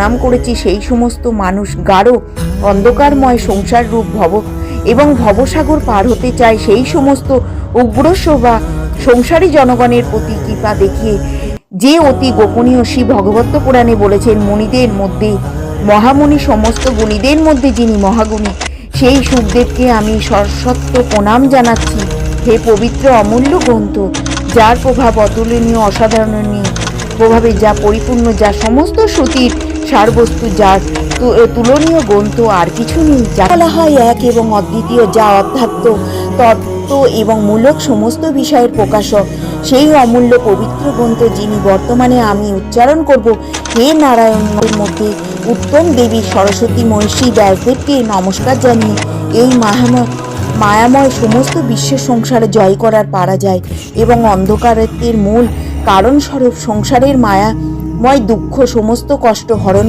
নাম করেছি সেই সমস্ত মানুষ গাঢ় অন্ধকারময় সংসার রূপ ভবসাগর পার হতে চায় সেই সমস্ত উগ্রস্ব বা সংসারী জনগণের প্রতি কৃপা দেখিয়ে যে অতি গোপনীয় শ্রী ভগবত পুরাণে বলেছেন, মুনিদের মধ্যে মহামুনি, সমস্ত গুণীদের মধ্যে যিনি মহাগুণী, সেই সুখদেবকে আমি সশ্রদ্ধ প্রণাম জানাচ্ছি। হে পবিত্র অমূল্য গ্রন্থ, যার প্রভাব অতুলনীয়, অসাধারণীয় প্রভাবে যা পরিপূর্ণ, যা সমস্ত শ্রুতির সারবস্তু, যার তুলনীয় গ্রন্থ আর কিছু নেই, যা বলা হয় এক এবং অদ্বিতীয়, যা অধ্যাত্ম তত্ত্ব এবং মূলক সমস্ত বিষয়ের প্রকাশক, সেই অমূল্য পবিত্র গ্রন্থ যিনি বর্তমানে আমি উচ্চারণ করব। হে নারায়ণের মধ্যে উত্তম দেবী সরস্বতী মহিষী ব্যাসদেবকে নমস্কার জানিয়ে এই মায়াময় সমস্ত বিশ্বের সংসারে জয় করার পারা যায় এবং অন্ধকারের মূল কারণস্বরূপ সংসারের মায়াময় দুঃখ সমস্ত কষ্ট হরণ